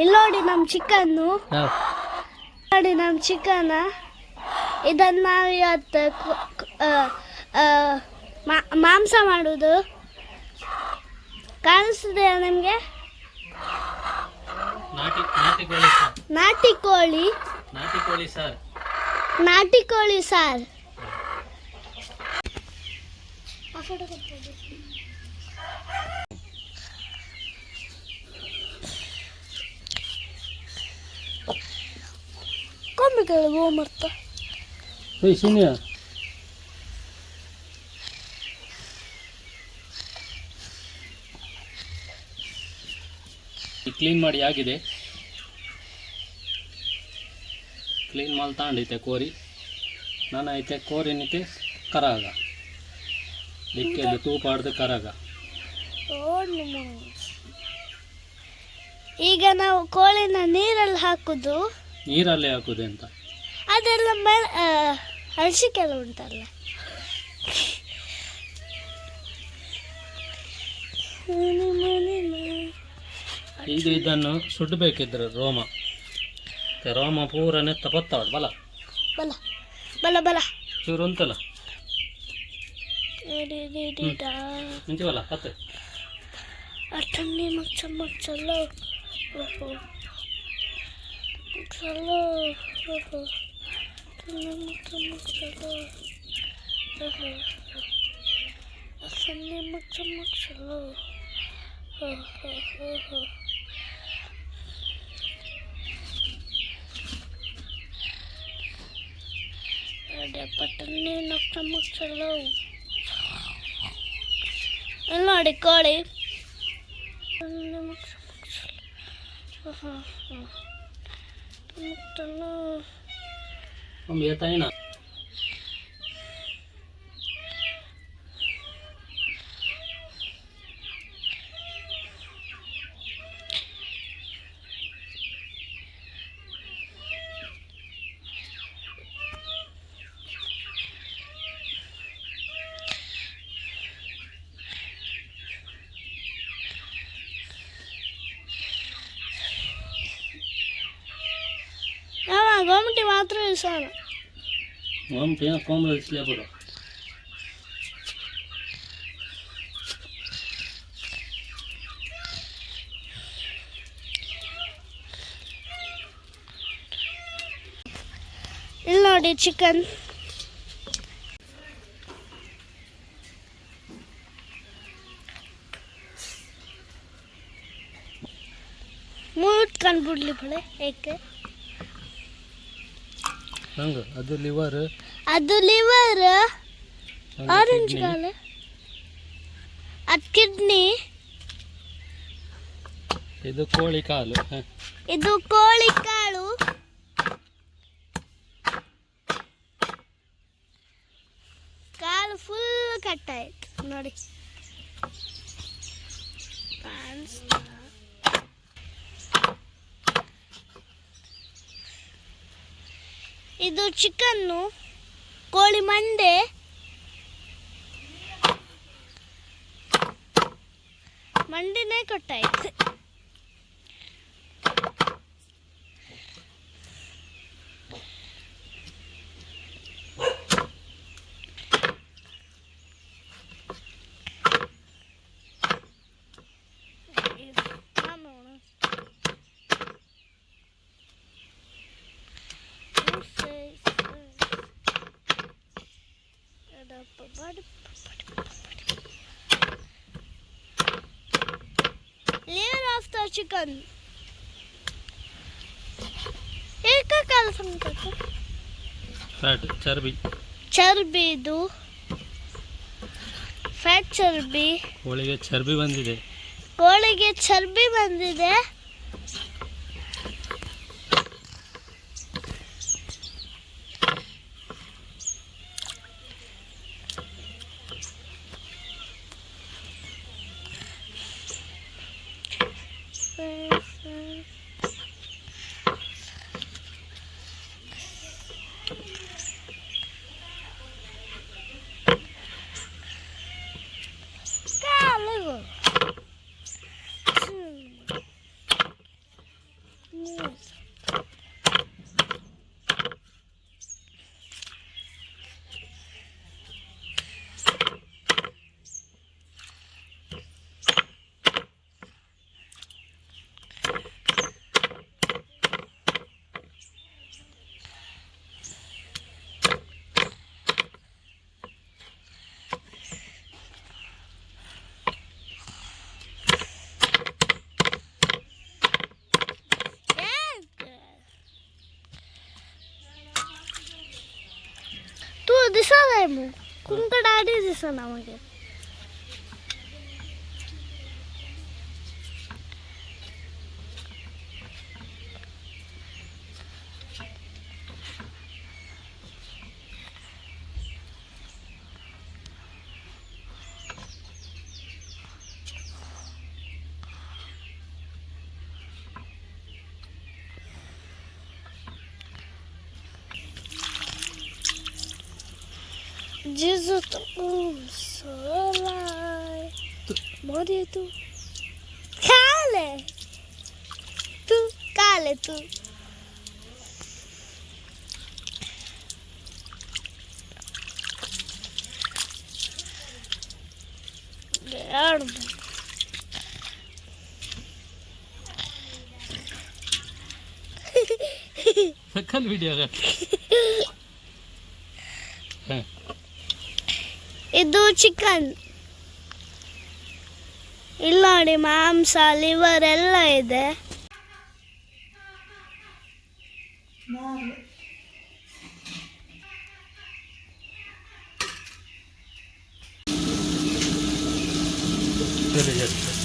ಇಲ್ಲಿ ನೋಡಿ ನಮ್ಮ ಚಿಕನ್ನು, ನೋಡಿ ನಮ್ಮ ಚಿಕನ್. ಇದನ್ನು ನಾವು ಇವತ್ತು ಮಾಂಸ ಮಾಡೋದು. ಕಾಣಿಸ್ತಿದೆಯಾ ನಿಮಗೆ? ನಾಟಿ ಕೋಳಿ ಸಾರ್. ಕೊಂಬಿಗಳು ಹೋ ಮರ್ತ ಕ್ಲೀನ್ ಮಾಡಿ ಆಗಿದೆ. ಕ್ಲೀನ್ ಮಾಡಿ ತಗೊಂಡೈತೆ ಕೋರಿ. ನಾನು ಐತೆ ಕೋರಿನೈತೆ ಕರಾಗ ಡಿಕ್ಕಿಯಲ್ಲಿ ತೂಪ ಆಡ್ದು ಕರಾಗ. ಈಗ ನಾವು ಕೋಳಿನ ನೀರಲ್ಲಿ ಹಾಕುದು. ನೀರಲ್ಲೇ ಹಾಕುದು ಅಂತ ಅದೆಲ್ಲ ಹಳಸಿಕೆಲ್ಲ ಉಂಟಲ್ಲ. ಈಗ ಇದನ್ನು ಸುಡಬೇಕಿದ್ರೆ ರೋಮ ಪೂರನೇ ತಪತ್ತಾವ ಬಲ ಬಲ ಬಲ ಬಲ ಚೂರು ಉಂಟಲ್ಲ ಮುಂಚೆ ಬಲ ಹತ್ತೆ ಅಟ್ಟನ್ನಿ ಮಚ್ಚಲ್ಲೋ ಚಲೋ ಸನ್ನೆ ಮಚ್ಚಲ್ಲೋ ಪಟ್ಟನ್ನೇ ಮಚ್ಚಲ್ಲೋ. ಇಲ್ಲಿ ನೋಡಿ ಕೋಳಿ ಏತಾಯಿನ ಗೋಮಟಿ ಮಾತ್ರ ಇಳಿಸೋಣ. ಗೋಮಟಿ ಕೋಂಬ ಇಳಿಸಲೇ ಬಿಡು. ಇಲ್ಲಿ ನೋಡಿ ಚಿಕನ್. ಮೂರು ಬಿಡ್ಲಿ ಬಳೆ ಏಕೆ ಅದು ಲಿವರ್ ಆರೆಂಜ್ ಕಾಲು, ಅದು ಕಿಡ್ನಿ, ಇದು ಕೋಳಿ ಕಾಲು, ಇದು ಕೋಳಿ ಕಾಳು, ಕಾಲು ಫುಲ್ ಕಟ್ಟಾಯ್ತು ನೋಡಿ. ಇದು ಚಿಕನ್ನು, ಕೋಳಿ ಮಂಡಿನೇ ಕೊಟ್ಟಾಯ್ತು. Liver of the chicken. ಏಕಕಾಲ ಸಂಕಟ ಫ್ಯಾಟ್ ಚರ್ಬಿ ಇದು ಫ್ಯಾಟ್ ಚರ್ಬಿ. ಕೋಳಿಗೆ ಚರ್ಬಿ ಬಂದಿದೆ. ಟೈಮು ಕುಂಕಡ ಆಡಿದೆ ಸರ್ ನಮಗೆ. Jesus solai. Mori tu. Cale. Tu. Merda. कल वीडियो का ಇದು ಚಿಕನ್. ಇಲ್ಲ ನೋಡಿ, ಮಾಂಸ, ಲಿವರ್ ಎಲ್ಲ ಇದೆ. चले जाते